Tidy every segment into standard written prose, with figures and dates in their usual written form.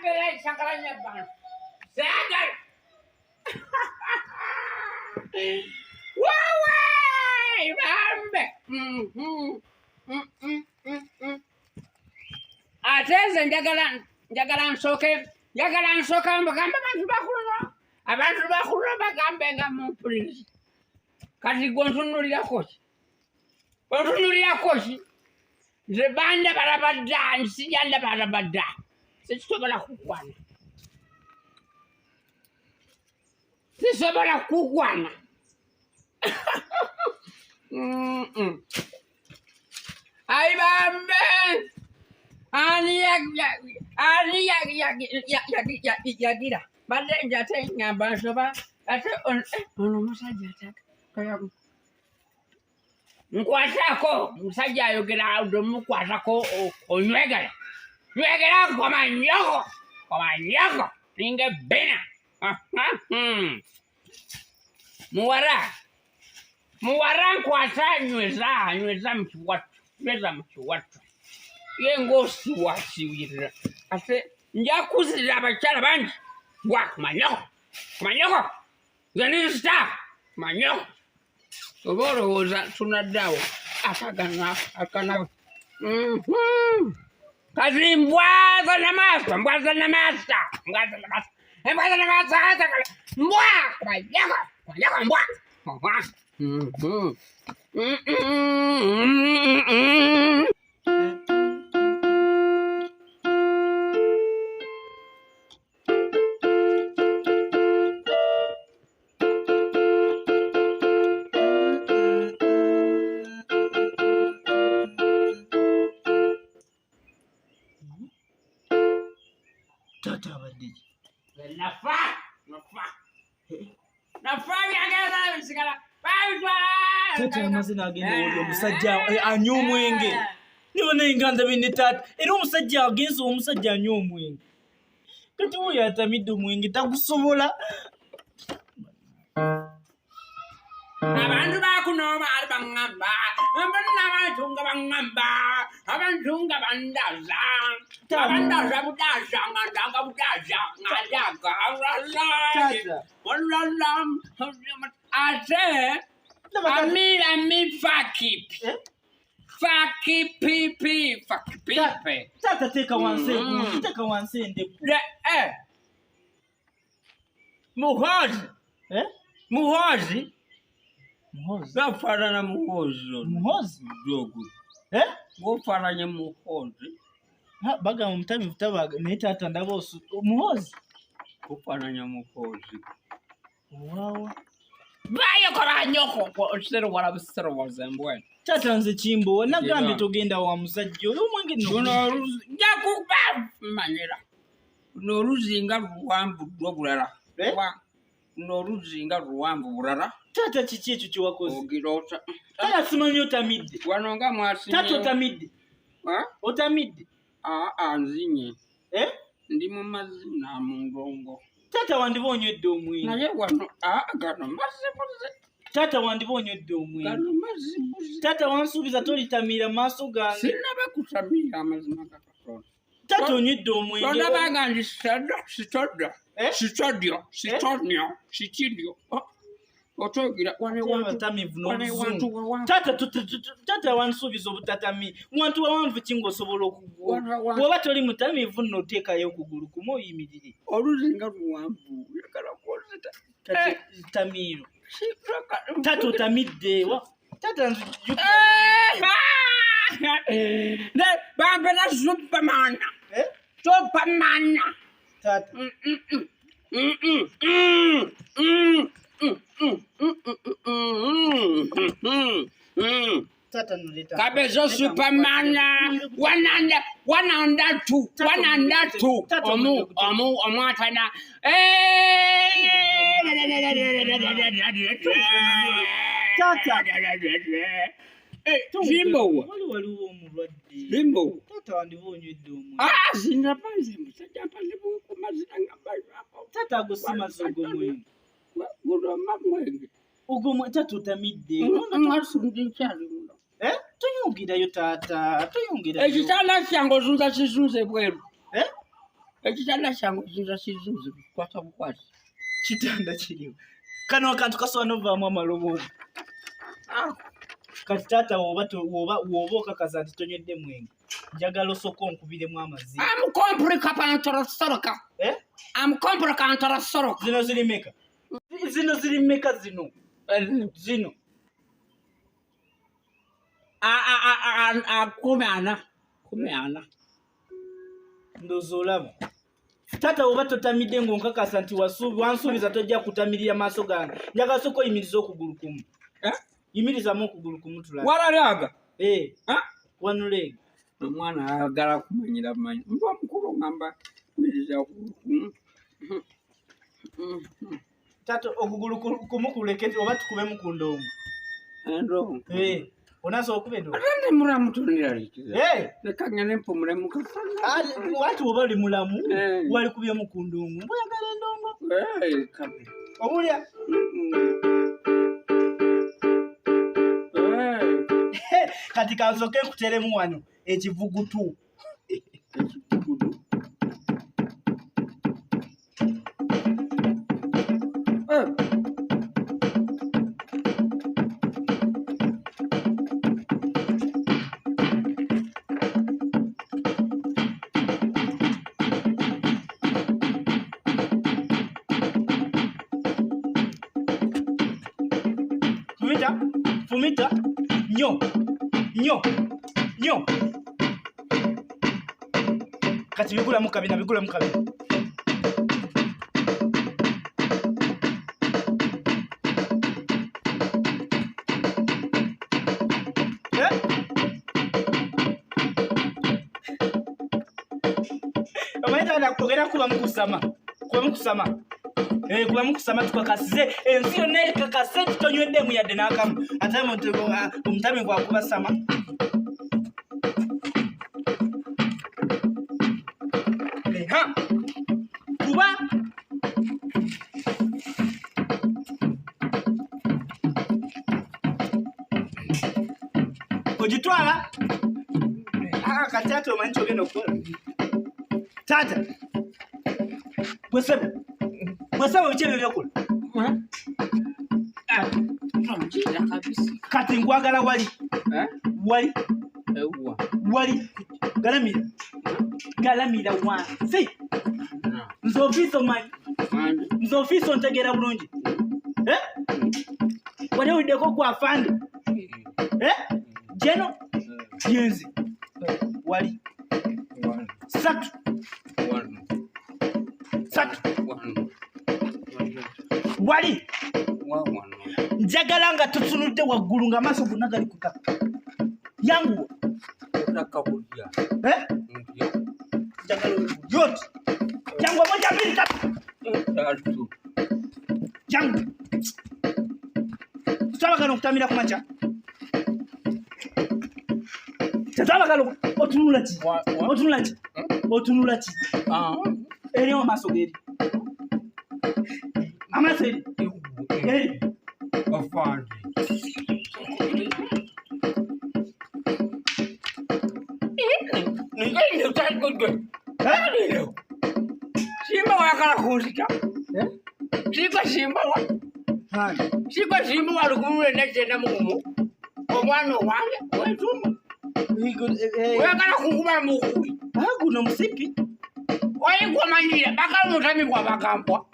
Bambela chakalanya bana. Sagal. Wawe bambe. Ateze njagala nsoke mbagamba abantu bakulu bagambe nga mumpuliriza. Kati gontunulira koki nze banda barabadda nsijanda barabadda sisobola kukwana Ay bambe ani yagira bade njate ngamba soba ate ono musajja ataka nkwatako musajja ayogera mukwatako onywegera kwa manyoko ninge bena muwara nkwata nyweza mkiwatu yengosi wasiwirira ate njakuzirira abakyala bangi kumanyoko zenista manyoko oba olowooza tunaddawo akana kati mbwaza namasa Tata Aywedde. Tata amazina agenda oli omusajja anywa omwenge. Nibona enganda bine tata. Era omusajja agenze omusajja anywa omwenge. Kati oyo atamidde omwenge tagusobola. Abantu bakunoba bangamba. Abantu nga bandaza. Abandaza budaza ngandanga budaza ngadaga. Ate amira mi fakipi. Fakipipi. Tata teka wanse ende. Muhozi. Gafanana muhozi dogo. Gofananya muhozi. Baga mutami vutabaga naye tata ndaba muhozi. Gofananya muhozi. Wow. Bayo kola nyoko osero wala busero wazembwe. Tata nze KIMBOWA nagambe togenda wa musajja oyo omwenge no. Njakuba manyira. No ruzinga ruwambu bulala. No ruzinga ruwambu bulala. Tata kiki ekyo kyewakoze? Ogirota. Tata simanyi otamidde. Wanonga mwasinye. Tata otamidde. Otamidde. Nzinye. Ndi mu mazina mu ngongo. Tata wandiba onywedde omwenge. Naye wano gano mazibuze. Tata wandiba onywedde omwenge. Gano mazibuze. Tata wansuubiza tolitamira maaso gange. Sinaba kutamira amazima ga Katonda. Tata onywedde omwenge. Tolabanga ndi sitodyo. Otogira Tata wansuubiza obutatami. Mwantu wawanvu kingo osobola okugwa. Bw'oba toli mutamiivu nno oteekayo okugulu kumu oyimirire. Oluzinga luwanvu. Yakala kwozita. Kati tamiiro. Tata otamidde. Tata nzijjukira. Bambe na Superman. Superman. Tata. Tata nuleta. Kabezo Superman 102. Omu atana. Tata. KIMBOWA. Waliwo omulwadde. KIMBOWA. Tata wandiba onywedde omwenge. Singa panze musajja panze ku mazina nga bayo. Tata agosimaze ogw'omwenge. Mwenge. Ogw'omwenge tata otamidde. Toyongerayo tata. Toyongerayo. Ekitanda kyange ozunza kizunze bweru. Ekitanda kyangu kiza kizuuzi kukwata bukwati. Kitanda kiriwo. Kano akantu kasobola novaamu amalobo. Kati taata woba okakaza nti tonywedde mwenge. Njagala osooka onkubiremu amazzi. Zino ziri meka? Zino ziri meka zino? Zino. 10. Ndowooza olaba. Taata woba totamidde ng'onkakasa nti wansuubiza tojja kutamirira maaso gange. Njagala osooka oyimiriza okugulu kumu. Yimirizamu okugulu kumu tulabe. Walalaga? Wanuleega. Omwana ayagala kumanyira bumanyi. Mba mukulu ngamba yimiriza okugulu kumu. Taata okugulu kumu kuleke oba tukubemu ku ndongo. Endongo? Onasobola okuba endongo? Ate ndi mulamu tondera likiza. Leka ngene mpumule mu kasana. Lwaki oba oli mulamu walikubyemu ku ndongo? Oyagala endongo? Obulya? Kati kansooke nkuteremu wano ekivugutu. Fumita, nyo. Kati bigulamu kabina. Omaita nakugera kuba mukusama. Kuba mukusama tukakasize ensi yonna ekakase tutonywedde yadde n'akamu. Ate omutami gwakuba sama. Kuba ogitwala kati ate omanyi kyogenda okukola. Taata bwesebe biki ebyo byokola? Kati nkwagala wali galamira wansi. Nze ofiisa omanyi? Nze ofiisa ontegeera bulungi? Wali owiddeko ku afande? Jeno yenzi wali 3 wali njagala nga tutunudde waggulu nga amaaso gonna gali ku ttaka. Yanguwa njagala yoti yanguwa moja mbiri tatu yangu tutabagala okutamira ku makya. Tetabagala otunula ki eri amaaso geri amaaso eri Simba wayagala kunzita. Simba lukumule nekyenda mugumu. Omwana owange wetuma. Oyagala kunkuba mbukuli. Guno musipi. Oyigwa manyira bakala mutami gwa bakampwa.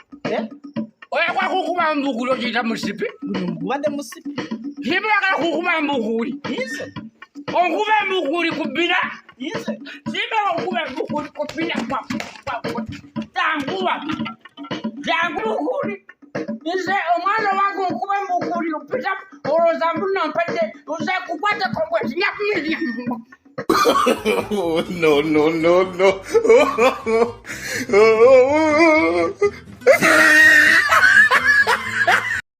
Oyagala kunkuba mbukuli okiyita musipi. Guno mugwadde musipi. Simba oyagala kunkuba mbukuli. Onkuba mbukuli ku bbina. Simba onkuba mbukuli ku bbina. Jangu mbukuli. Nze omwana wange onkuba mbukuli opita olowooza mbuna mpedde nze kukwata kongwe tinyakumirya. No.